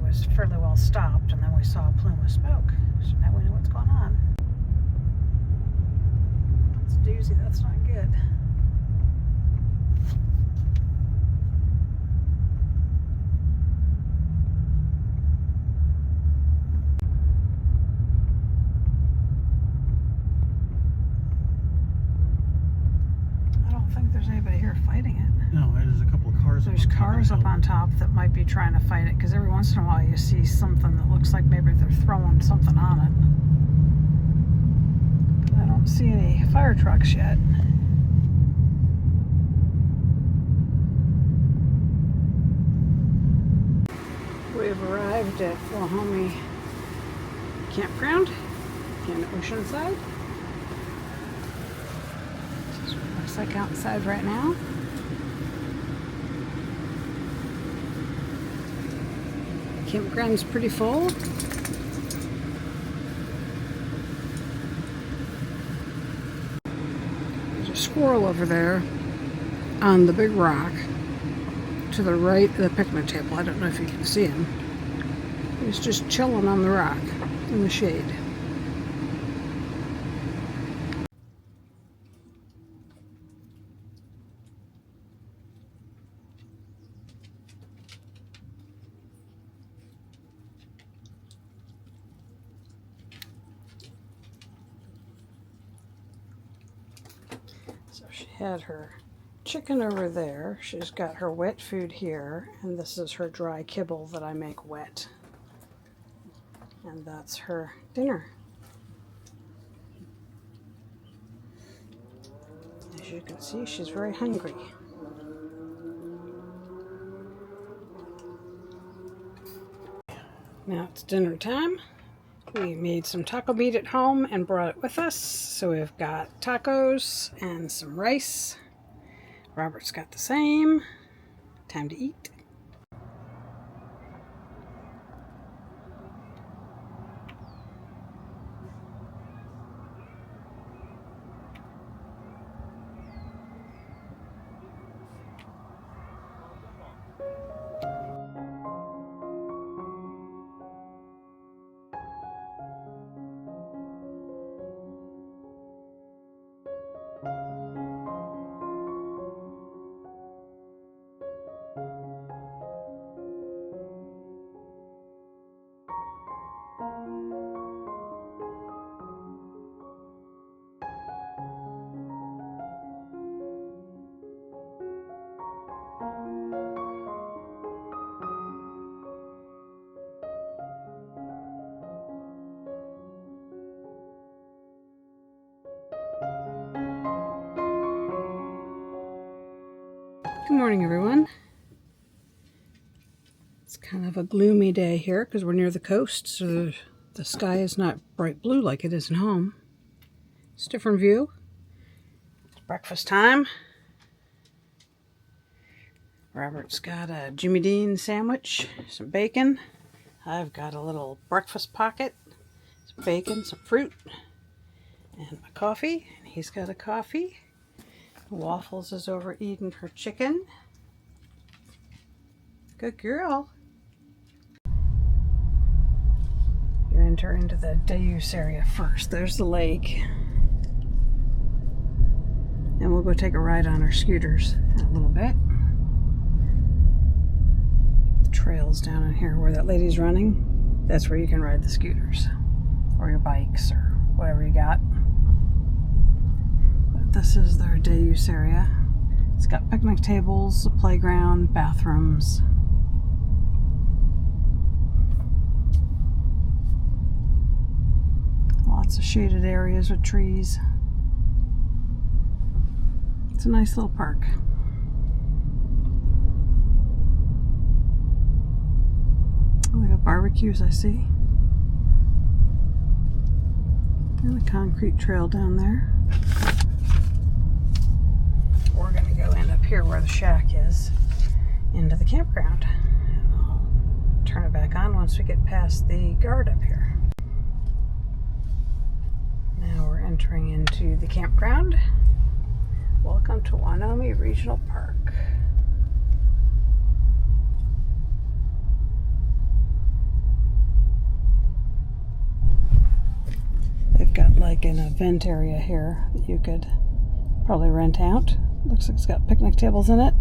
was fairly well stopped, and then we saw a plume of smoke. So now we know what's going on. That's a doozy. That's not good. I don't think there's anybody here fighting it. No, there's a couple of cars. There's cars up on top that might be trying to fight it, because every once in a while you see something that looks like maybe they're throwing something on it. But I don't see any fire trucks yet. We've arrived at Guajome Campground in Oceanside. This is what it looks like outside right now. Campground's pretty full. There's a squirrel over there on the big rock to the right of the picnic table. I don't know if you can see him. He's just chilling on the rock in the shade. So she had her chicken over there. She's got her wet food here, and this is her dry kibble that I make wet. And that's her dinner. As you can see, she's very hungry. Now it's dinner time. We made some taco meat at home and brought it with us. So we've got tacos and some rice. Robert's got the same. Time to eat. Good morning, everyone. It's kind of a gloomy day here because we're near the coast, so the sky is not bright blue like it is at home. It's a different view. It's breakfast time. Robert's got a Jimmy Dean sandwich, some bacon. I've got a little breakfast pocket, some bacon, some fruit, and a coffee. And he's got a coffee. Waffles is over eating her chicken. Good girl. You enter into the Deus area first. There's the lake. And we'll go take a ride on our scooters in a little bit. The trail's down in here where that lady's running. That's where you can ride the scooters. Or your bikes or whatever you got. This is their Deus area. It's got picnic tables, a playground, bathrooms. Lots of shaded areas with trees. It's a nice little park. Oh, they got barbecues, I see. And a concrete trail down there. We're going to go end up here where the shack is, into the campground. And I'll turn it back on once we get past the guard up here. Now we're entering into the campground. Welcome to Guajome Regional Park. like an event area here that you could probably rent out. Looks like it's got picnic tables in it.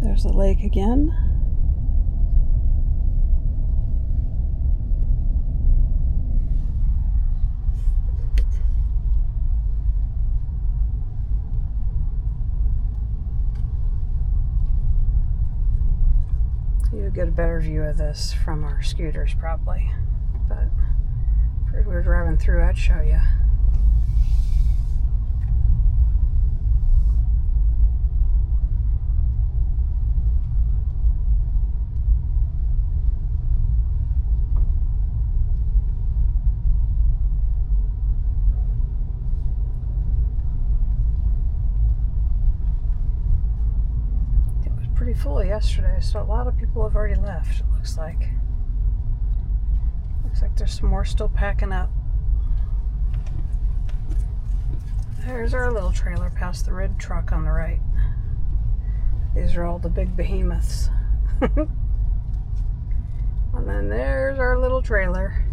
There's the lake again. You'll get a better view of this from our scooters probably, but if we were driving through, I'd show you. Pretty full yesterday, so a lot of people have already left, it looks like. Looks like there's some more still packing up. There's our little trailer past the red truck on the right. These are all the big behemoths. And then there's our little trailer.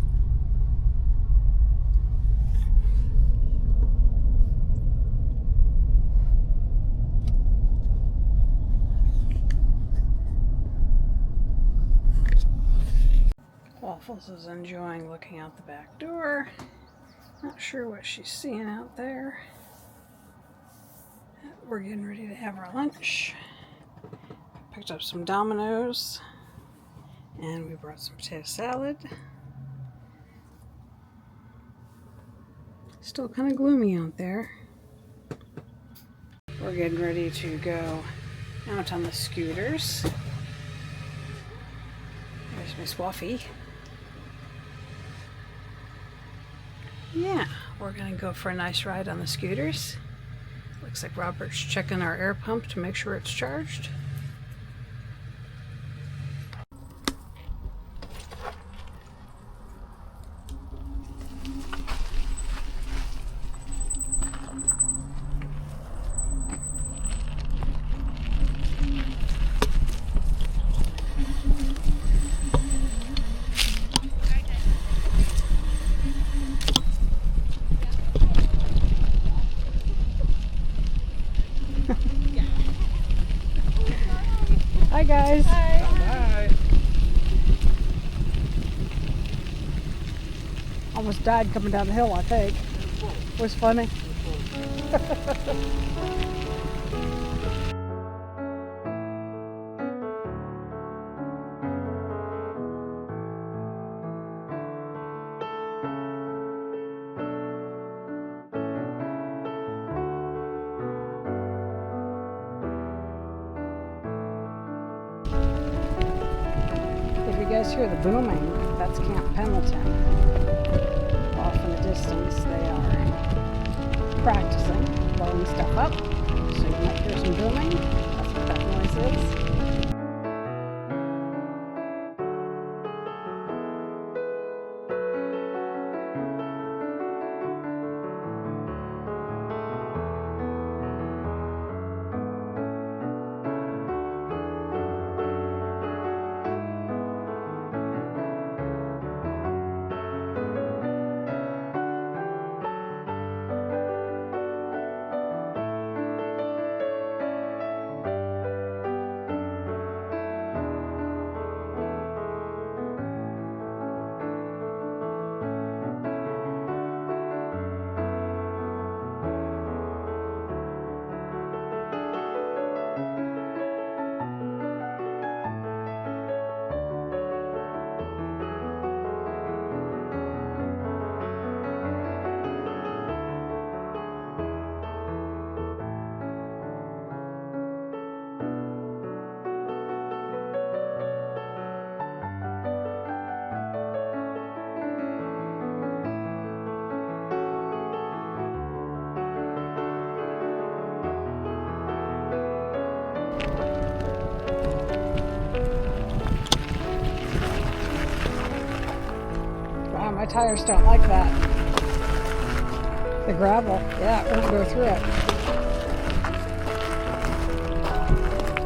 Waffles is enjoying looking out the back door. Not sure what she's seeing out there. We're getting ready to have our lunch. Picked up some Domino's and we brought some potato salad. Still kind of gloomy out there. We're getting ready to go out on the scooters. There's Miss Waffy. Yeah, we're gonna go for a nice ride on the scooters. Looks like Robert's checking our air pump to make sure it's charged. Hi guys. Hi. Hi. Almost died coming down the hill, I think. It was funny. If you guys hear the booming, that's Camp Pendleton. Off in the distance, they are practicing, blowing stuff up. So you might hear some booming. That's what that noise is. Wow, my tires don't like that. The gravel, yeah, it won't go through it.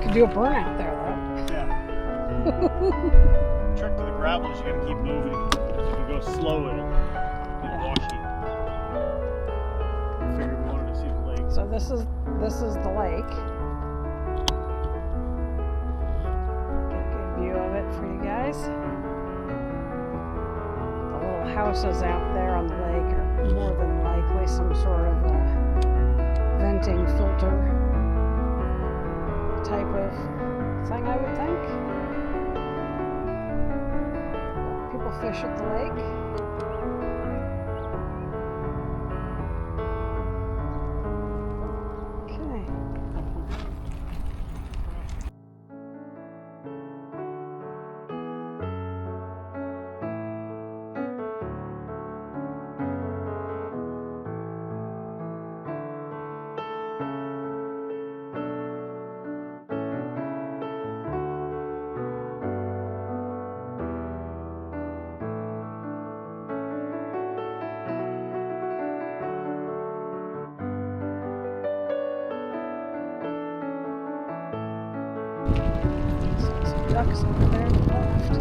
Could do a burnout there though. Yeah. Trick to the gravel is you gotta keep moving. If you go slow, it'll get washy. So this is the lake. Get a good view of it for you guys. The little houses out there on the lake are more than likely some sort of venting filter type of thing, I would think. People fish at the lake. Some ducks over there to the left.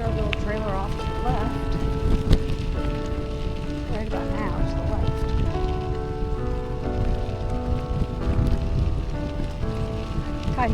our little trailer off to the left. Right about now is the left. Hi.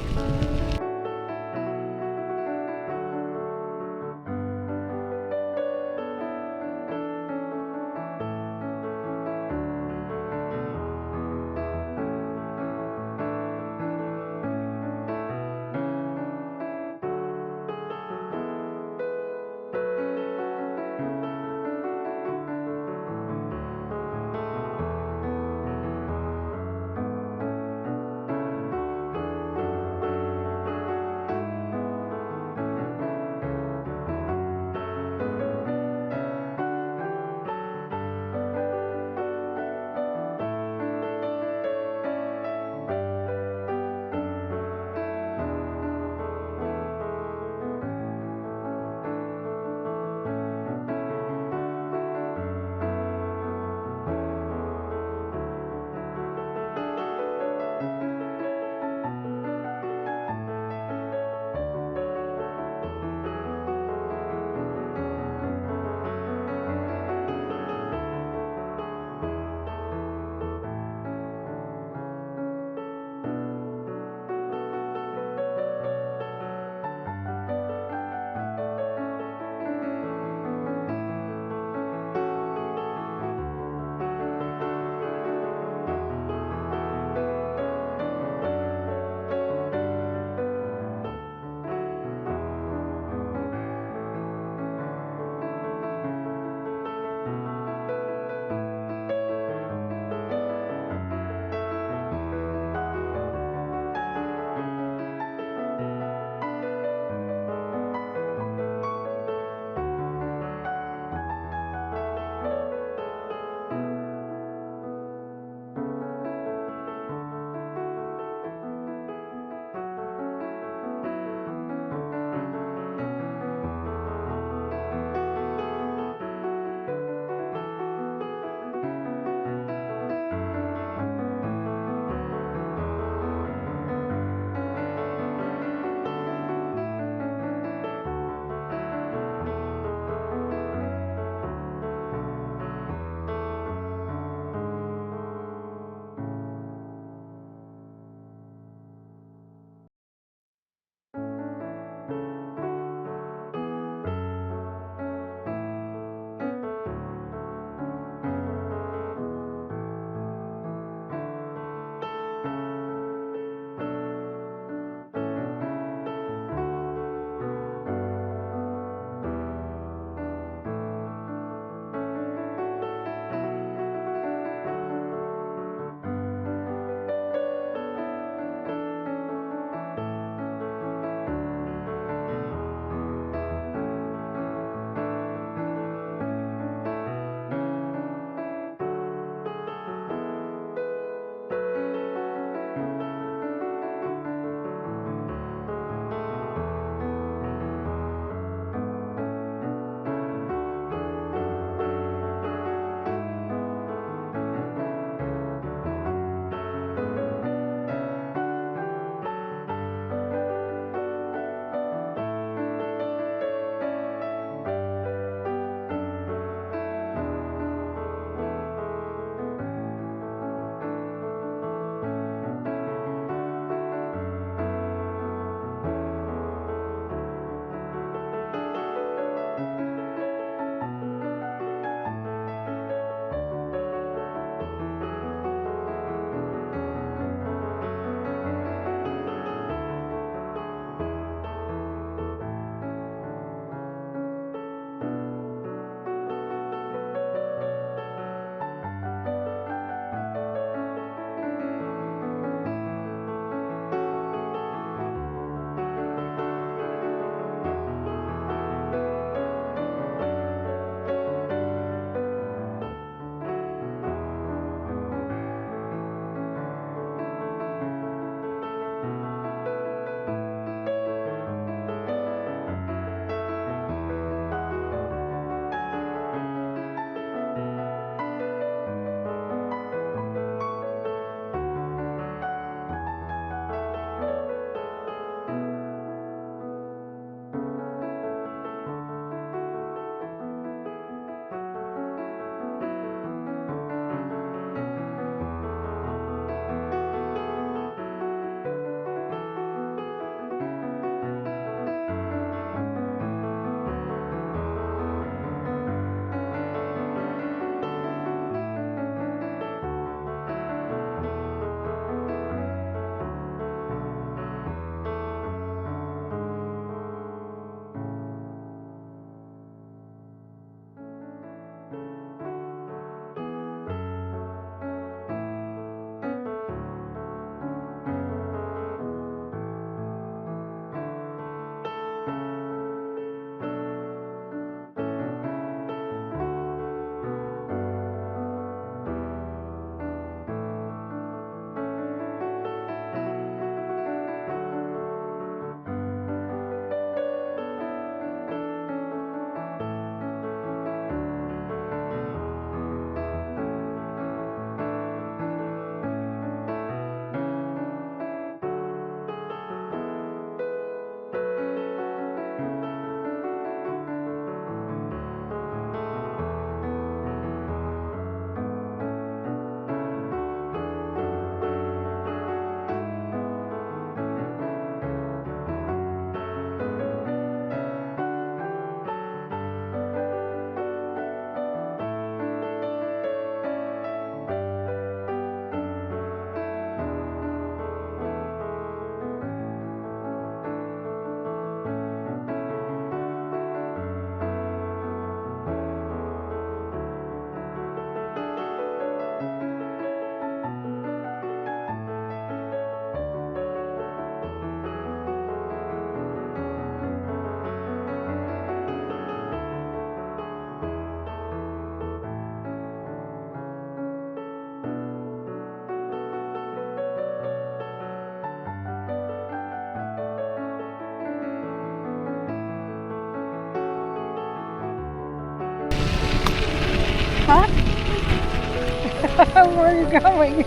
Where are you going?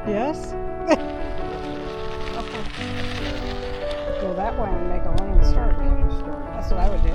Yes? Go that way and make a running start. That's what I would do.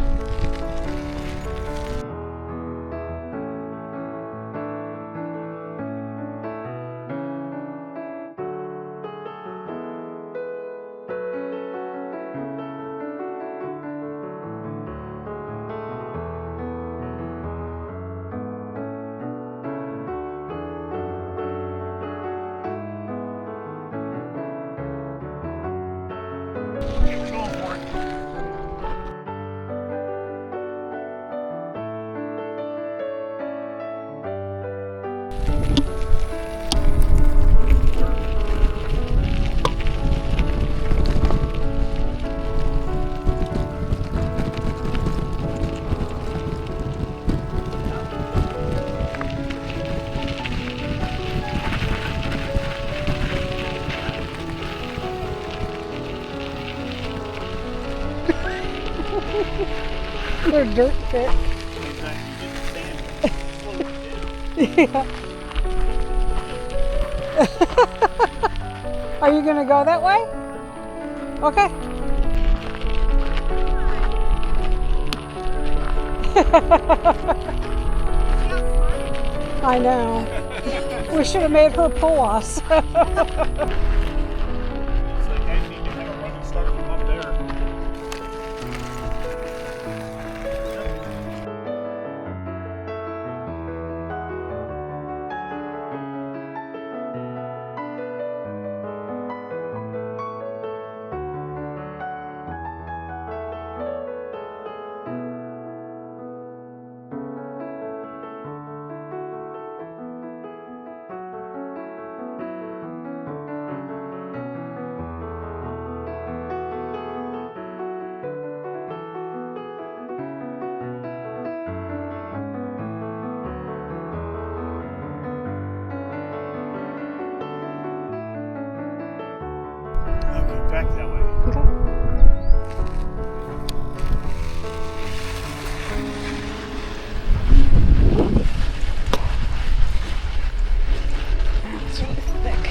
They're dirt thick. Yeah. Are you gonna go that way? Okay. I know. We should have made her pull us. It's like I need to have a running start from up there. Okay, back that way. Okay. It's really thick.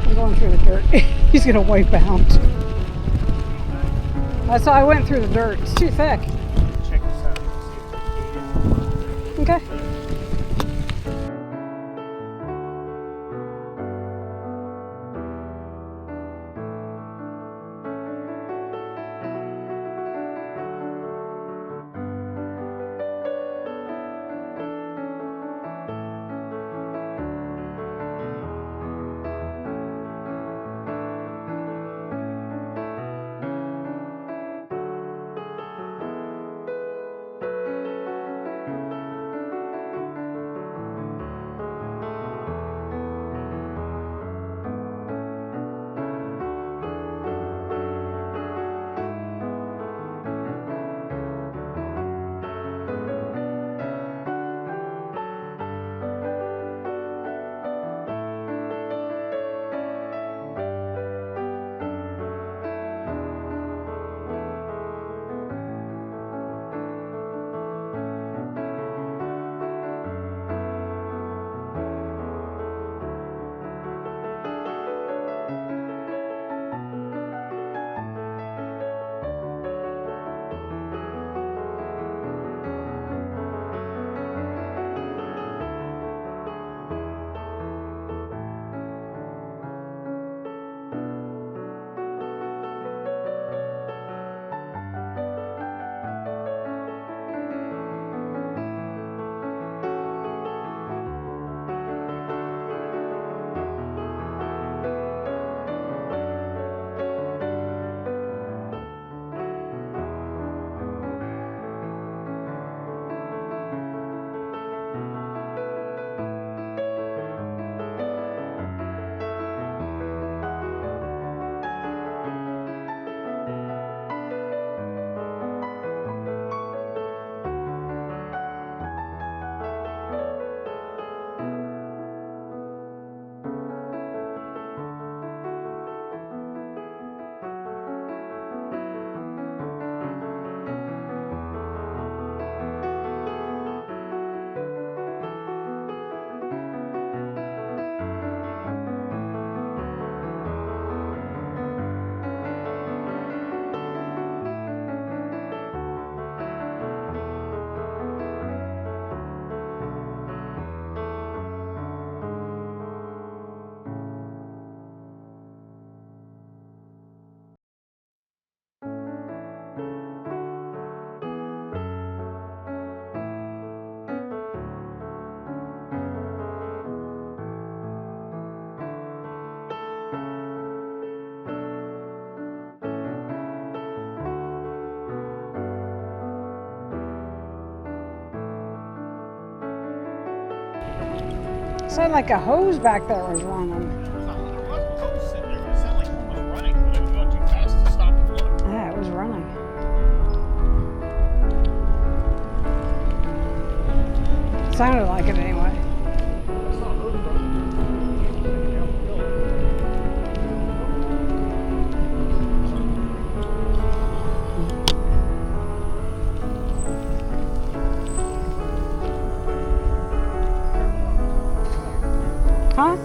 I'm going through the dirt. He's gonna wipe out. That's why I went through the dirt. It's too thick. Check this out. See if the Okay. Sounded like a hose back there was running. There was a hose sitting there. It sounded like one was running, but it was going too fast to stop and look. Yeah, it was running. Sounded like it anyway. I saw a hose running down the hill. Huh?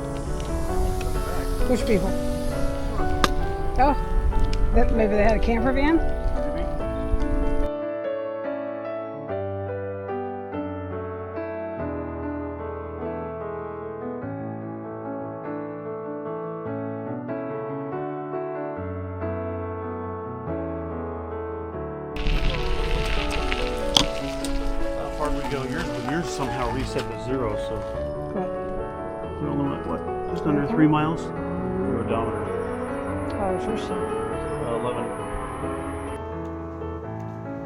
Which people? Oh, maybe they had a camper van? How far did we go? Yours somehow reset to 0, so What? we're only like, what? Just under 3 miles? Your odometer. Oh, it's yours. 11.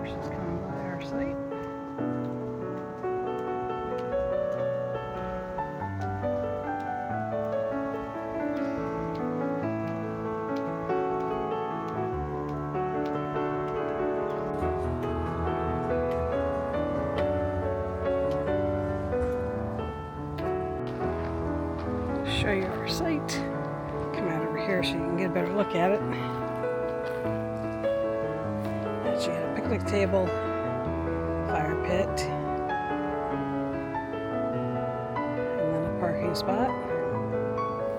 She's coming by our site. Show you our site. Come out over here so you can get a better look at it. And she got a picnic table, fire pit, and then a parking spot.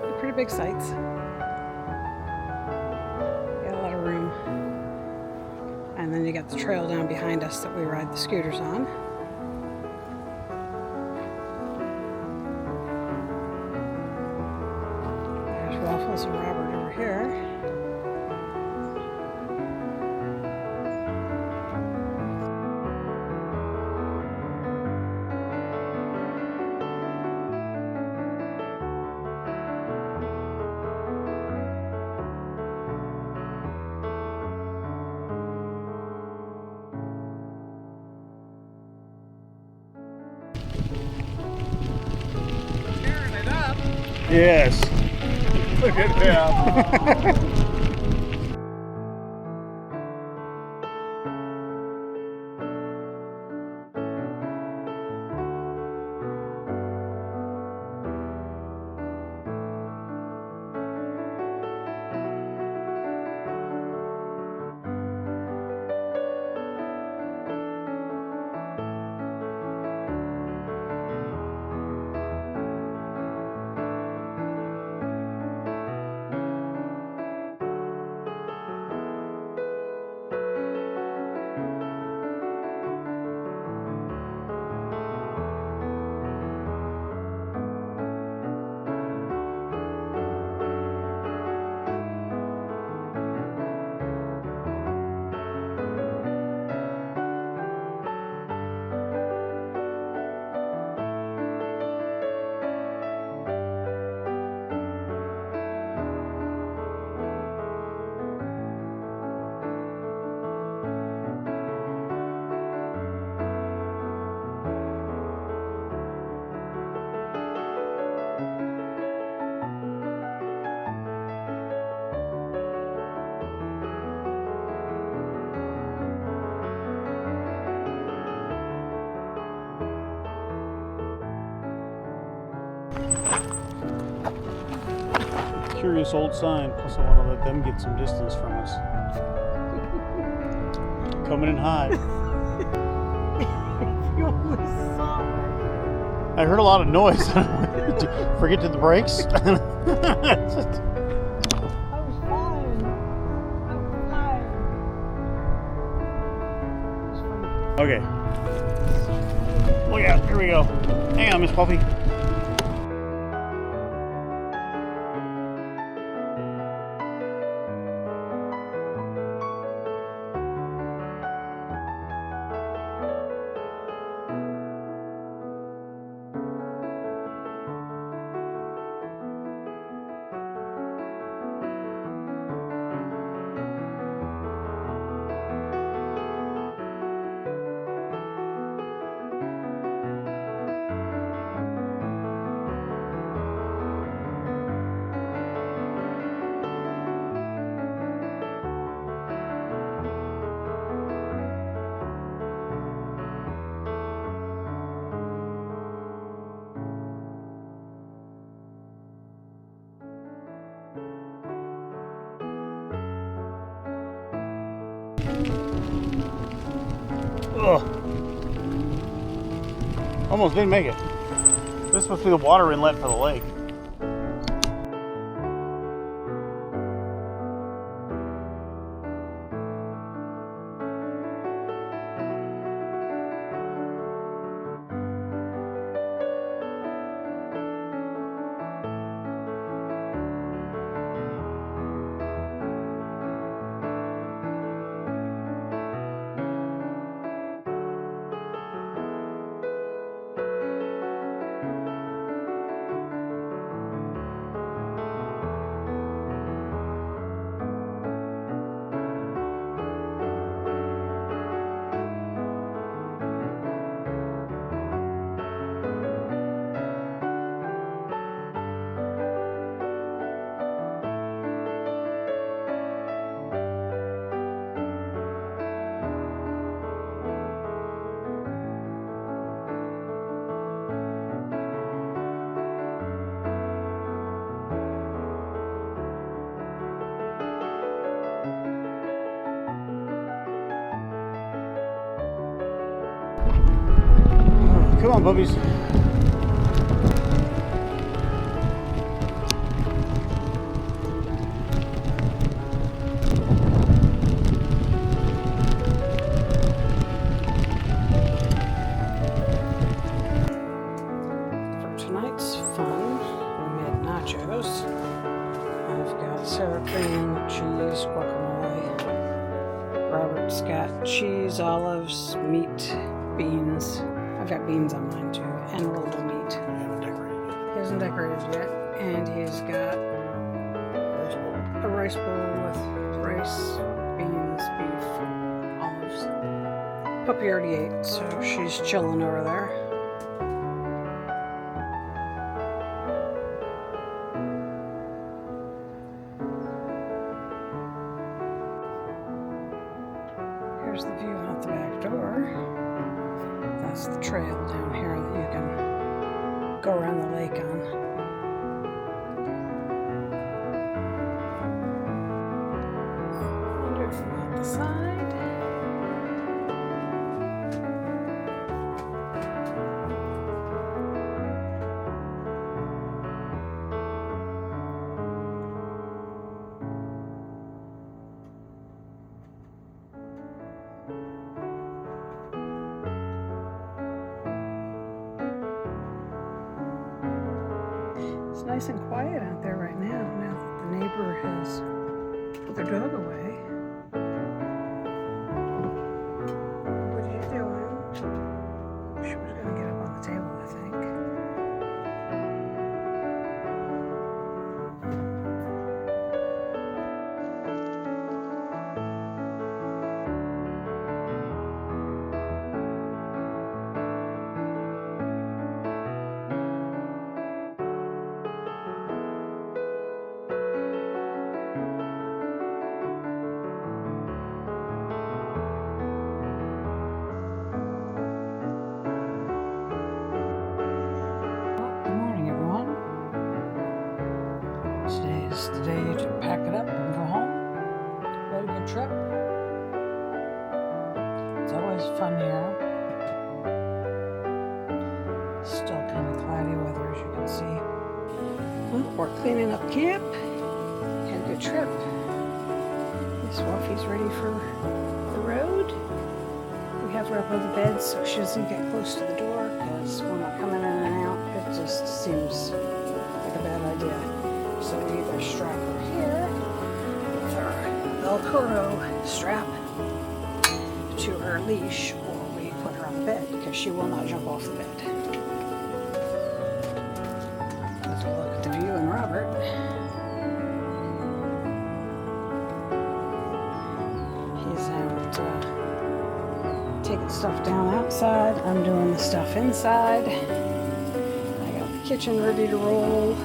They're pretty big sites. Got a lot of room. And then you got the trail down behind us that we ride the scooters on. Waffles and Robert over here. Tearing it up. Yes. Look at him. Curious old sign, plus I want to let them get some distance from us. Coming in hot. I heard a lot of noise. Forget to the brakes. I was fine. I'm fine. Okay. Look out, here we go. Hang on, Miss Puffy. Ugh. Almost didn't make it. This must be the water inlet for the lake. Come on, puppies. For tonight's fun, we made nachos. I've got sour cream, cheese, guacamole. Robert's got cheese, olives, meat, beans. I've got beans on mine too, and a little meat. He hasn't decorated yet. And he's got a rice bowl with rice, beans, beef, olives. Puppy already ate, so she's chilling over there. Here's the view out the back door. That's the trail down here that you can go around the lake on. And over on the side. It's nice and quiet out there right now that the neighbor has put their dog away. What are you doing? She was going to get up on the table, I think. Today is the day to pack it up and go home. We had a good trip. It's always fun here. Still kind of cloudy weather, as you can see. Well, we're cleaning up camp. Had a good trip. Miss Waffles ready for the road. We have her up on the bed so she doesn't get close to the door, because when I come in and out, it just seems like a bad idea. So we either strap her here with our Velcro strap to her leash, or we put her on the bed because she will not jump off the bed. Let's look at the view and Robert. He's out taking stuff down outside. I'm doing the stuff inside. I got the kitchen ready to roll.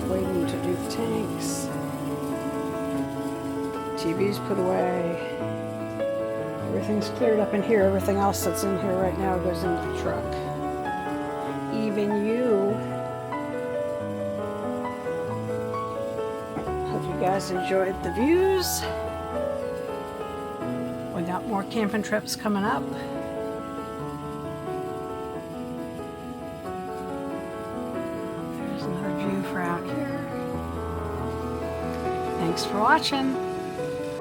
Waiting to do the tanks. TV's put away. Everything's cleared up in here. Everything else that's in here right now goes into the truck. Even you. Hope you guys enjoyed the views. We got more camping trips coming up. Thanks for watching.